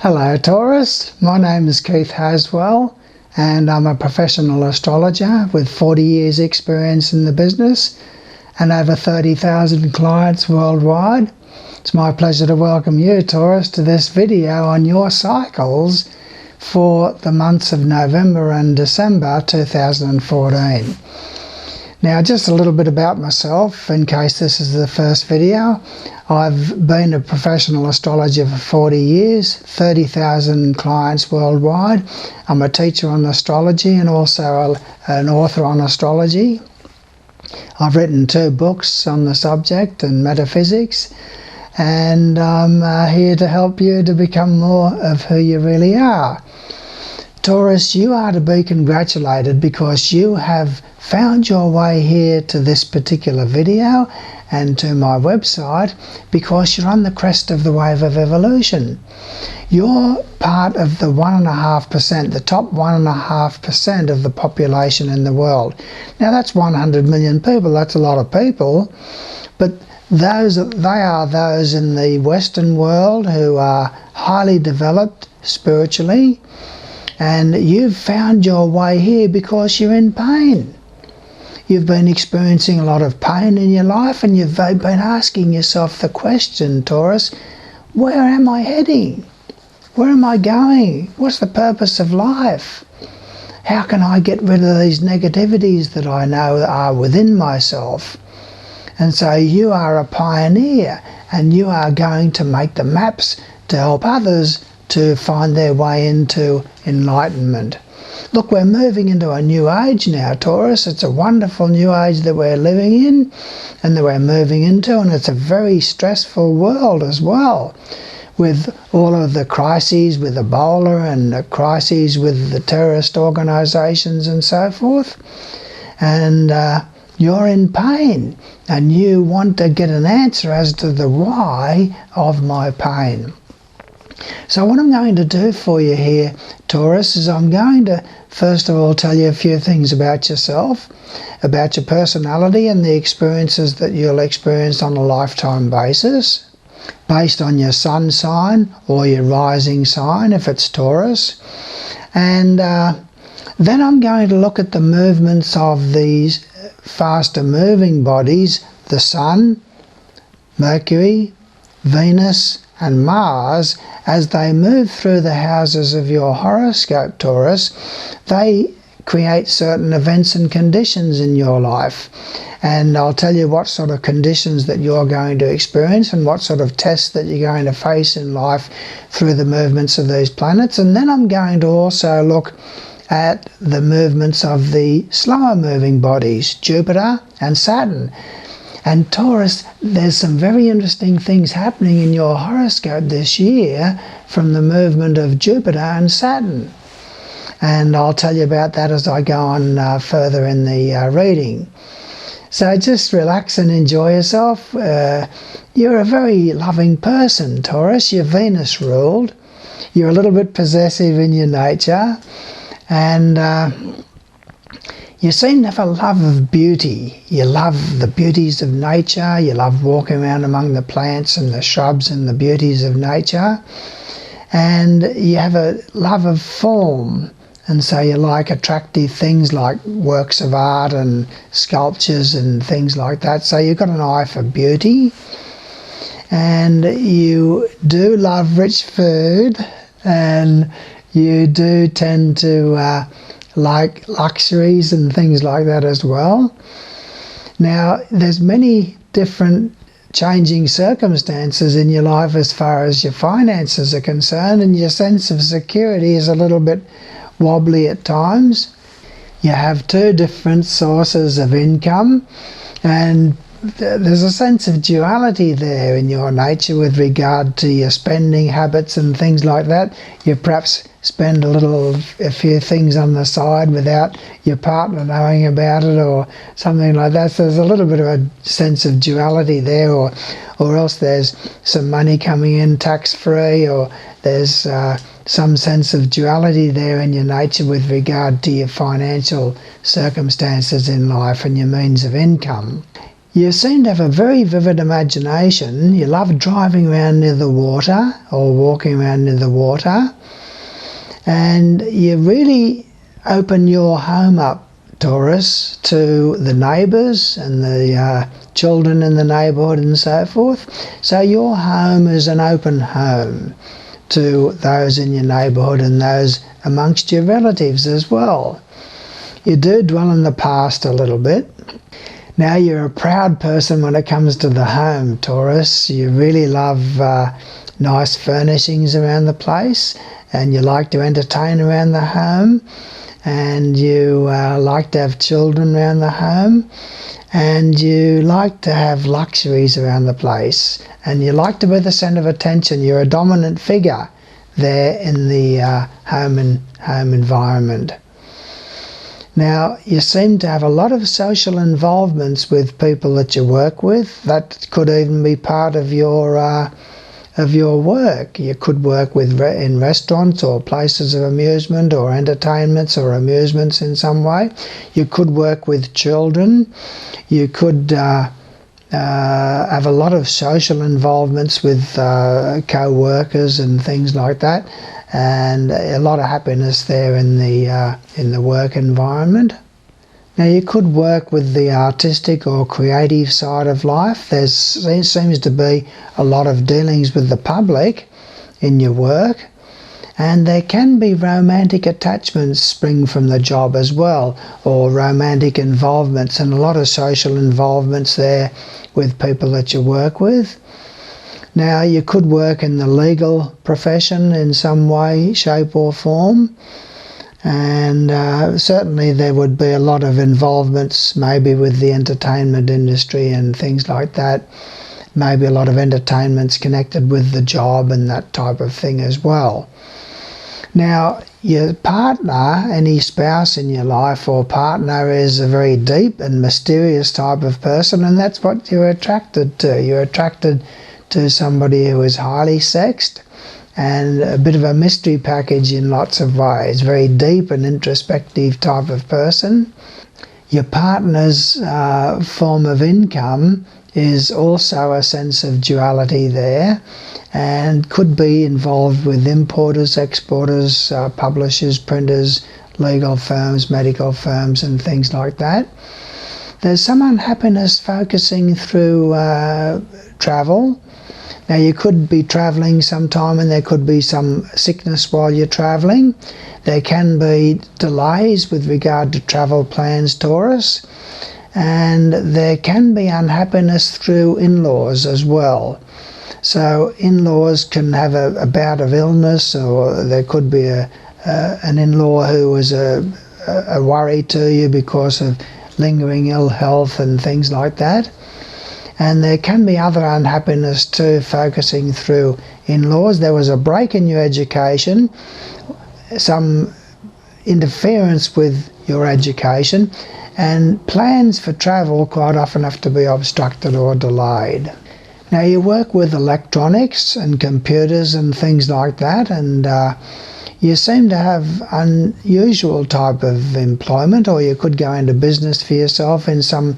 Hello Taurus, my name is Keith Haswell and I'm a professional astrologer with 40 years experience in the business and over 30,000 clients worldwide. It's my pleasure to welcome you, Taurus, to this video on your cycles for the months of November and December 2014. Now, just a little bit about myself, in case this is the first video. I've been a professional astrologer for 40 years, 30,000 clients worldwide. I'm a teacher on astrology and also an author on astrology. I've written 2 books on the subject and metaphysics, and I'm here to help you to become more of who you really are. Taurus, you are to be congratulated because you have found your way here to this particular video and to my website because you're on the crest of the wave of evolution. You're part of the 1.5%, the top 1.5% of the population in the world. Now that's 100 million people, that's a lot of people, but they are those in the Western world who are highly developed spiritually, and you've found your way here because you're in pain. You've been experiencing a lot of pain in your life, and you've been asking yourself the question, Taurus, where am I heading? Where am I going? What's the purpose of life? How can I get rid of these negativities that I know are within myself? And so you are a pioneer, and you are going to make the maps to help others to find their way into enlightenment. Look, we're moving into a new age now, Taurus. It's a wonderful new age that we're living in and that we're moving into, and it's a very stressful world as well, with all of the crises with Ebola and the crises with the terrorist organizations and so forth. And you're in pain, and you want to get an answer as to the why of my pain. So what I'm going to do for you here, Taurus, is I'm going to first of all tell you a few things about yourself, about your personality and the experiences that you'll experience on a lifetime basis, based on your sun sign or your rising sign if it's Taurus. And then I'm going to look at the movements of these faster moving bodies, the Sun, Mercury, Venus and Mars, as they move through the houses of your horoscope, Taurus. They create certain events and conditions in your life, and I'll tell you what sort of conditions that you're going to experience and what sort of tests that you're going to face in life through the movements of these planets. And then I'm going to also look at the movements of the slower moving bodies, Jupiter and Saturn. And Taurus, there's some very interesting things happening in your horoscope this year from the movement of Jupiter and Saturn. And I'll tell you about that as I go on further in the reading. So just relax and enjoy yourself. You're a very loving person, Taurus. You're Venus ruled. You're a little bit possessive in your nature. And you seem to have a love of beauty. You love the beauties of nature. You love walking around among the plants and the shrubs and the beauties of nature. And you have a love of form. And so you like attractive things like works of art and sculptures and things like that. So you've got an eye for beauty. And you do love rich food. And you do tend to like luxuries and things like that as well. Now, there's many different changing circumstances in your life as far as your finances are concerned, and your sense of security is a little bit wobbly at times. You have 2 different sources of income, and there's a sense of duality there in your nature with regard to your spending habits and things like that. You perhaps spend a few things on the side without your partner knowing about it or something like that. So there's a little bit of a sense of duality there, or else there's some money coming in tax-free, or there's some sense of duality there in your nature with regard to your financial circumstances in life and your means of income. You seem to have a very vivid imagination. You love driving around near the water or walking around near the water. And you really open your home up, Taurus, to the neighbours and the children in the neighbourhood and so forth. So your home is an open home to those in your neighbourhood and those amongst your relatives as well. You do dwell in the past a little bit. Now you're a proud person when it comes to the home, Taurus. You really love nice furnishings around the place, and you like to entertain around the home, and you like to have children around the home, and you like to have luxuries around the place, and you like to be the centre of attention. You're a dominant figure there in the home environment. Now, you seem to have a lot of social involvements with people that you work with. That could even be part of your work. You could work with in restaurants or places of amusement or entertainments or amusements in some way. You could work with children. You could have a lot of social involvements with co-workers and things like that, and a lot of happiness there in the work environment. Now you could work with the artistic or creative side of life. There seems to be a lot of dealings with the public in your work, and there can be romantic attachments spring from the job as well, or romantic involvements, and a lot of social involvements there with people that you work with. Now you could work in the legal profession in some way, shape or form, and certainly there would be a lot of involvements maybe with the entertainment industry and things like that. Maybe a lot of entertainments connected with the job and that type of thing as well. Now your partner, any spouse in your life or partner, is a very deep and mysterious type of person, and that's what you're attracted to. You're attracted to somebody who is highly sexed and a bit of a mystery package in lots of ways. Very deep and introspective type of person. Your partner's form of income is also a sense of duality there, and could be involved with importers, exporters, publishers, printers, legal firms, medical firms and things like that. There's some unhappiness focusing through travel. Now you could be travelling sometime and there could be some sickness while you're travelling. There can be delays with regard to travel plans, Taurus. And there can be unhappiness through in-laws as well. So in-laws can have a bout of illness, or there could be an in-law who is a worry to you because of lingering ill health and things like that. And there can be other unhappiness too, focusing through in-laws. There was a break in your education, some interference with your education, and plans for travel quite often have to be obstructed or delayed. Now you work with electronics and computers and things like that, and you seem to have unusual type of employment, or you could go into business for yourself in some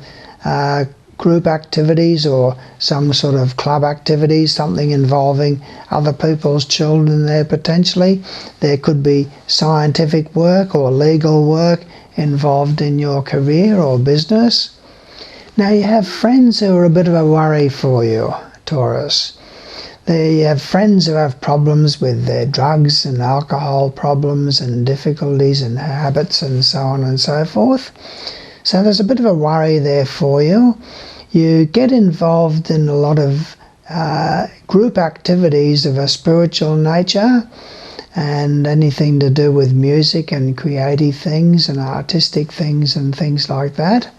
group activities or some sort of club activities, something involving other people's children there potentially. There could be scientific work or legal work involved in your career or business. Now you have friends who are a bit of a worry for you, Taurus. You have friends who have problems with their drugs and alcohol problems and difficulties and habits and so on and so forth. So there's a bit of a worry there for you. You get involved in a lot of group activities of a spiritual nature, and anything to do with music and creative things and artistic things and things like that.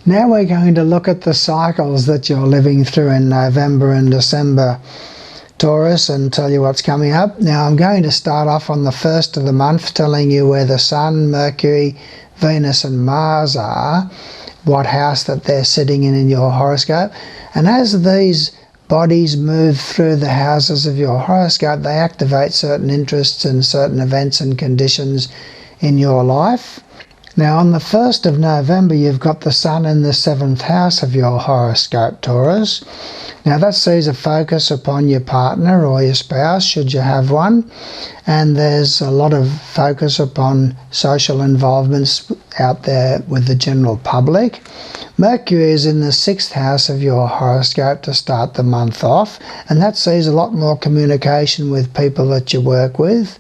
Now we're going to look at the cycles that you're living through in November and December, Taurus, and tell you what's coming up. Now I'm going to start off on the first of the month telling you where the Sun, Mercury, Venus and Mars are, what house that they're sitting in your horoscope. And as these bodies move through the houses of your horoscope, they activate certain interests and certain events and conditions in your life. Now on the 1st of November you've got the Sun in the 7th house of your horoscope, Taurus. Now that sees a focus upon your partner or your spouse, should you have one, and there's a lot of focus upon social involvements out there with the general public. Mercury is in the 6th house of your horoscope to start the month off, and that sees a lot more communication with people that you work with.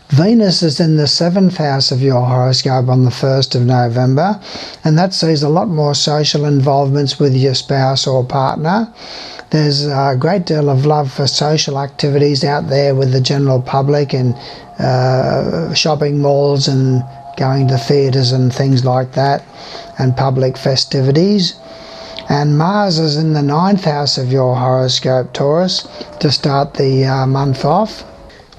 Venus is in the 7th house of your horoscope on the 1st of November, and that sees a lot more social involvements with your spouse or partner. There's a great deal of love for social activities out there with the general public in shopping malls and going to theatres and things like that, and public festivities. And Mars is in the 9th house of your horoscope, Taurus, to start the month off.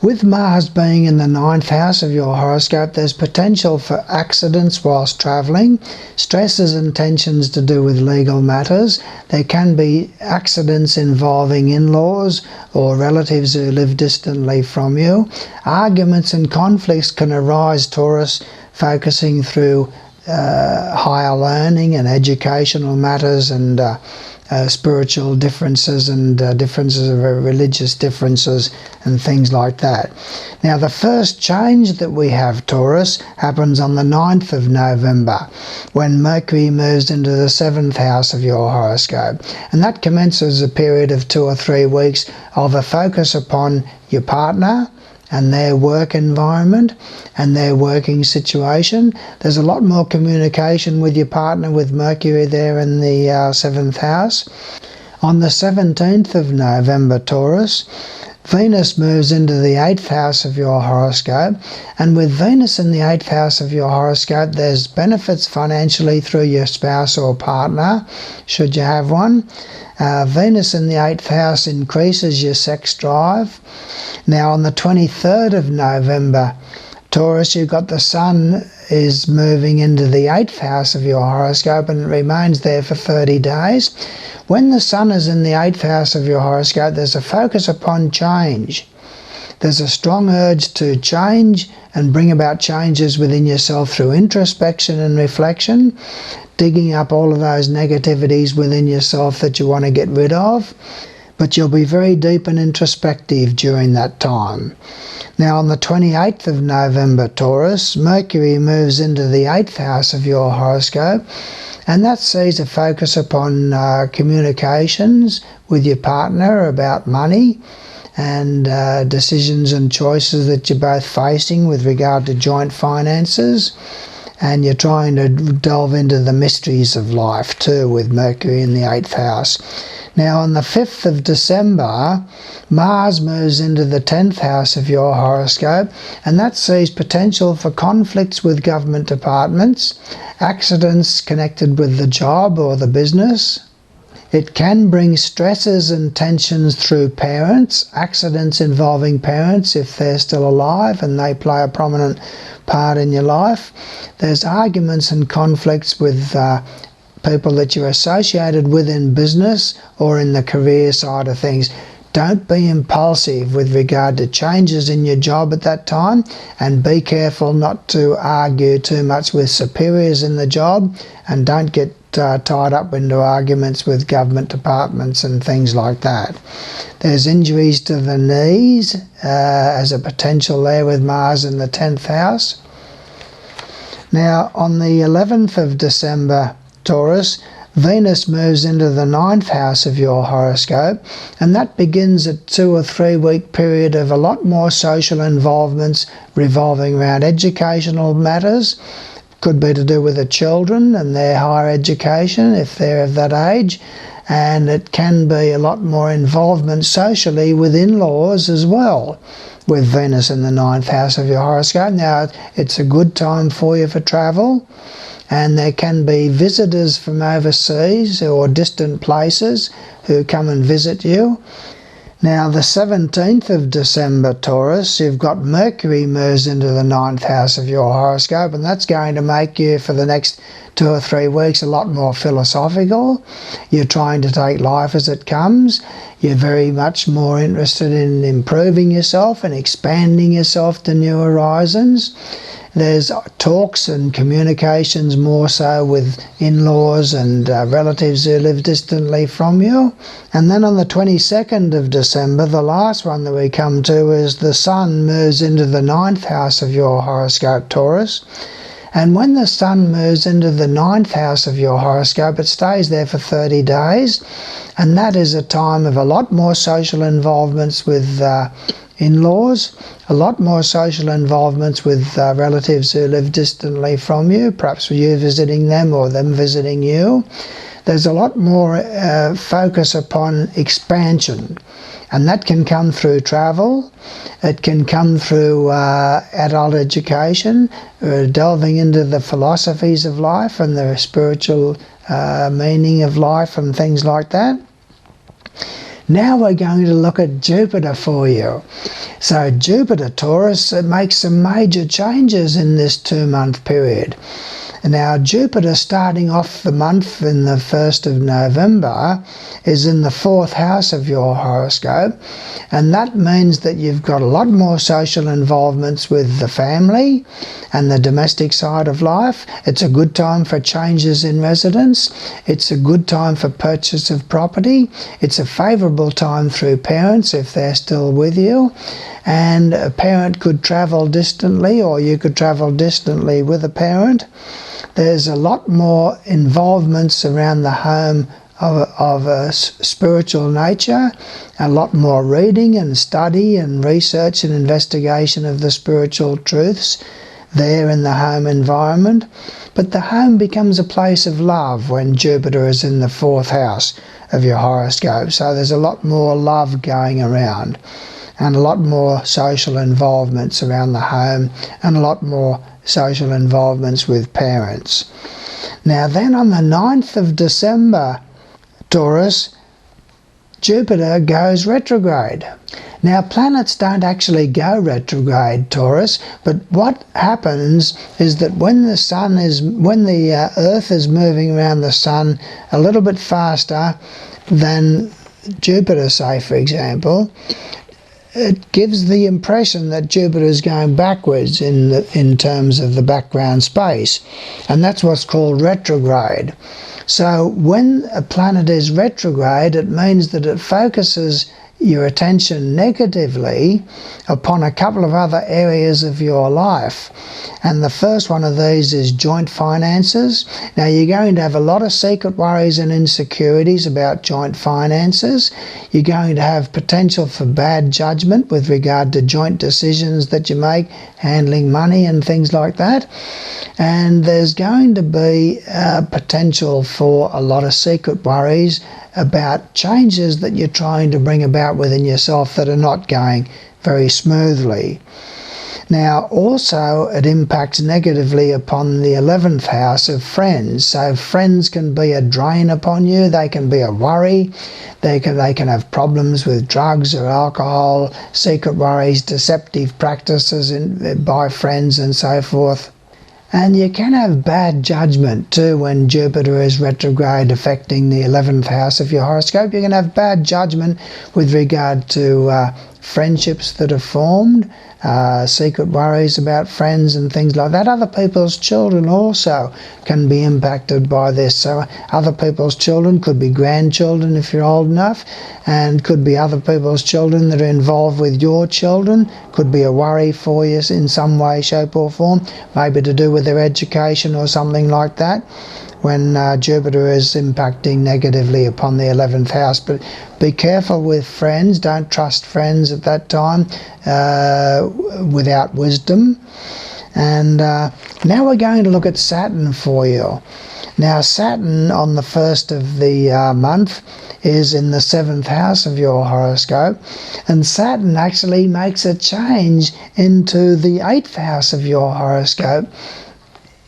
With Mars being in the 9th house of your horoscope, there's potential for accidents whilst travelling, stresses and tensions to do with legal matters. There can be accidents involving in-laws or relatives who live distantly from you. Arguments and conflicts can arise, Taurus, focusing through higher learning and educational matters and spiritual differences and differences of religious differences and things like that. Now the first change that we have, Taurus, happens on the 9th of November when Mercury moves into the 7th house of your horoscope, and that commences a period of 2 or 3 weeks of a focus upon your partner and their work environment and their working situation. There's a lot more communication with your partner with Mercury there in the 7th house. On the 17th of November, Taurus, Venus moves into the 8th house of your horoscope, and with Venus in the 8th house of your horoscope, there's benefits financially through your spouse or partner, should you have one. Venus in the 8th house increases your sex drive. Now on the 23rd of November, Taurus, you've got the Sun is moving into the 8th house of your horoscope, and it remains there for 30 days. When the Sun is in the 8th house of your horoscope, there's a focus upon change. There's a strong urge to change and bring about changes within yourself through introspection and reflection, digging up all of those negativities within yourself that you want to get rid of. But you'll be very deep and introspective during that time. Now on the 28th of November, Taurus, Mercury moves into the 8th house of your horoscope, and that sees a focus upon communications with your partner about money and decisions and choices that you're both facing with regard to joint finances. And you're trying to delve into the mysteries of life too with Mercury in the 8th house. Now on the 5th of December, Mars moves into the 10th house of your horoscope, and that sees potential for conflicts with government departments, accidents connected with the job or the business. It can bring stresses and tensions through parents, accidents involving parents if they're still alive and they play a prominent part in your life. There's arguments and conflicts with people that you're associated with in business or in the career side of things. Don't be impulsive with regard to changes in your job at that time, and be careful not to argue too much with superiors in the job, and don't get tied up into arguments with government departments and things like that. There's injuries to the knees as a potential there with Mars in the 10th house. Now on the 11th of December, Taurus, Venus moves into the 9th house of your horoscope, and that begins a 2 or 3 week period of a lot more social involvements revolving around educational matters. Could be to do with the children and their higher education if they're of that age, and it can be a lot more involvement socially with in-laws as well, with Venus in the 9th house of your horoscope. Now it's a good time for you for travel, and there can be visitors from overseas or distant places who come and visit you. Now the 17th of December, Taurus, you've got Mercury moves into the 9th house of your horoscope, and that's going to make you for the next 2 or 3 weeks a lot more philosophical. You're trying to take life as it comes. You're very much more interested in improving yourself and expanding yourself to new horizons. There's talks and communications more so with in-laws and relatives who live distantly from you. And then on the 22nd of December, the last one that we come to, is the Sun moves into the 9th house of your horoscope, Taurus. And when the Sun moves into the 9th house of your horoscope, it stays there for 30 days. And that is a time of a lot more social involvements with in-laws, a lot more social involvements with relatives who live distantly from you, perhaps you visiting them or them visiting you. There's a lot more focus upon expansion, and that can come through travel. It can come through adult education, delving into the philosophies of life and the spiritual meaning of life and things like that. Now we're going to look at Jupiter for you. So Jupiter, Taurus, it makes some major changes in this 2-month period. Now Jupiter, starting off the month in the 1st of November, is in the 4th house of your horoscope, and that means that you've got a lot more social involvements with the family and the domestic side of life. It's a good time for changes in residence. It's a good time for purchase of property. It's a favourable time through parents if they're still with you, and a parent could travel distantly, or you could travel distantly with a parent. There's a lot more involvements around the home of a spiritual nature, a lot more reading and study and research and investigation of the spiritual truths there in the home environment. But the home becomes a place of love when Jupiter is in the 4th house of your horoscope. So there's a lot more love going around, and a lot more social involvements around the home, and a lot more social involvements with parents. Now then, on the 9th of December, Taurus, Jupiter goes retrograde. Now planets don't actually go retrograde, Taurus, but what happens is that when the Earth is moving around the Sun a little bit faster than Jupiter, say for example, it gives the impression that Jupiter is going backwards in terms of the background space, and that's what's called retrograde. So when a planet is retrograde, it means that it focuses your attention negatively upon a couple of other areas of your life. And the first one of these is joint finances. Now you're going to have a lot of secret worries and insecurities about joint finances. You're going to have potential for bad judgment with regard to joint decisions that you make, handling money and things like that. And there's going to be potential for a lot of secret worries about changes that you're trying to bring about within yourself that are not going very smoothly. Now also it impacts negatively upon the 11th house of friends. So friends can be a drain upon you, they can be a worry, they can have problems with drugs or alcohol, secret worries, deceptive practices by friends and so forth. And you can have bad judgment too when Jupiter is retrograde affecting the 11th house of your horoscope. You can have bad judgment with regard to friendships that are formed, secret worries about friends and things like that. Other people's children also can be impacted by this. So other people's children could be grandchildren if you're old enough, and could be other people's children that are involved with your children. Could be a worry for you in some way, shape or form, maybe to do with their education or something like that, when Jupiter is impacting negatively upon the 11th house. But be careful with friends. Don't trust friends at that time without wisdom. And now we're going to look at Saturn for you. Now Saturn on the 1st of the month is in the 7th house of your horoscope, and Saturn actually makes a change into the 8th house of your horoscope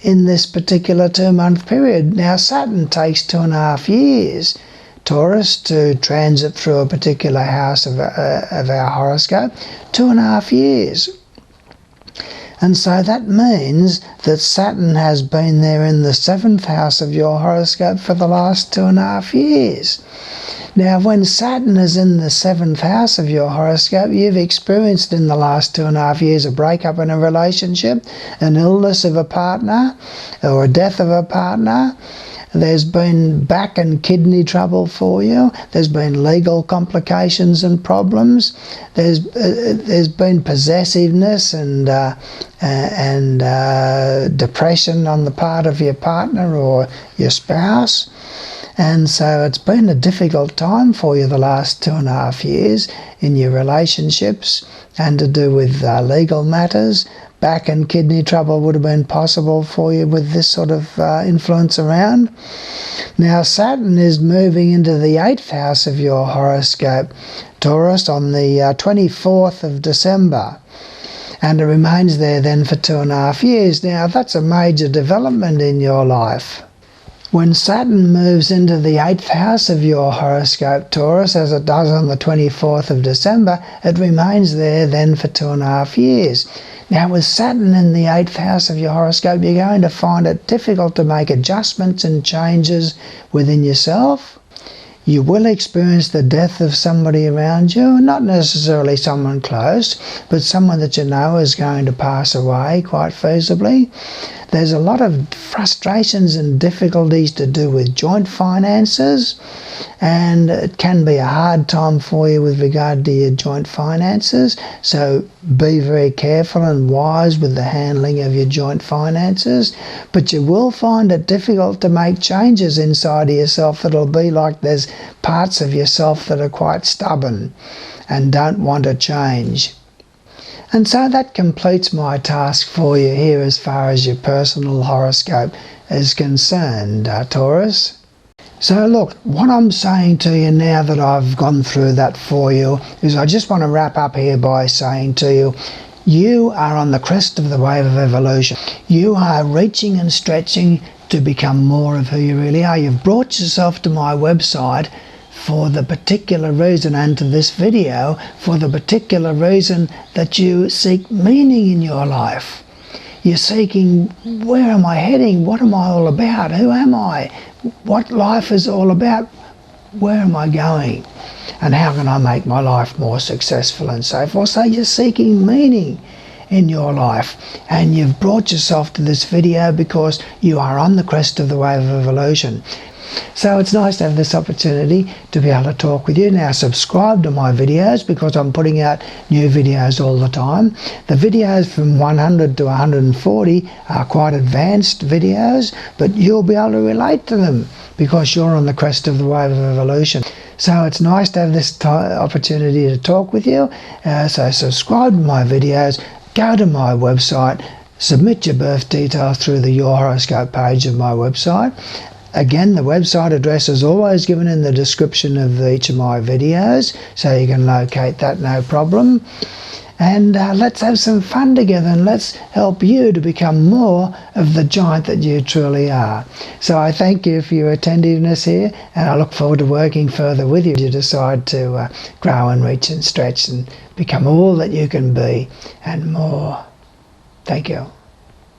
in this particular 2-month period. Now Saturn takes 2.5 years, Taurus, to transit through a particular house of our horoscope. 2.5 years. And so that means that Saturn has been there in the 7th house of your horoscope for the last 2.5 years. Now, when Saturn is in the 7th house of your horoscope, you've experienced in the last 2.5 years a breakup in a relationship, an illness of a partner, or a death of a partner. There's been back and kidney trouble for you. There's been legal complications and problems. There's been possessiveness and depression on the part of your partner or your spouse. And so it's been a difficult time for you the last 2.5 years in your relationships and to do with legal matters. Back and kidney trouble would have been possible for you with this sort of influence around. Now Saturn is moving into the 8th house of your horoscope, Taurus, on the 24th of December. And it remains there then for 2.5 years. Now that's a major development in your life. When Saturn moves into the 8th house of your horoscope, Taurus, as it does on the 24th of December, it remains there then for 2.5 years. Now with Saturn in the 8th house of your horoscope, you're going to find it difficult to make adjustments and changes within yourself. You will experience the death of somebody around you, not necessarily someone close, but someone that you know is going to pass away, quite feasibly. There's a lot of frustrations and difficulties to do with joint finances, and it can be a hard time for you with regard to your joint finances. So be very careful and wise with the handling of your joint finances. But you will find it difficult to make changes inside of yourself that'll be like there's parts of yourself that are quite stubborn and don't want to change. And so that completes my task for you here as far as your personal horoscope is concerned, Taurus. So look, what I'm saying to you now that I've gone through that for you is I just want to wrap up here by saying to you, you are on the crest of the wave of evolution. You are reaching and stretching to become more of who you really are. You've brought yourself to my website for the particular reason, and to this video for the particular reason that you seek meaning in your life. You're seeking, where am I heading? What am I all about? Who am I? What life is all about? Where am I going? And how can I make my life more successful and so forth? So you're seeking meaning in your life, and you've brought yourself to this video because you are on the crest of the wave of evolution. So it's nice to have this opportunity to be able to talk with you. Now subscribe to my videos because I'm putting out new videos all the time. The videos from 100 to 140 are quite advanced videos, but you'll be able to relate to them because you're on the crest of the wave of evolution. So it's nice to have this opportunity to talk with you. So subscribe to my videos, go to my website, submit your birth details through the Your Horoscope page of my website. Again, the website address is always given in the description of each of my videos, so you can locate that no problem. And let's have some fun together, and let's help you to become more of the giant that you truly are. So I thank you for your attentiveness here, and I look forward to working further with you. You decide to grow and reach and stretch and become all that you can be and more. Thank you.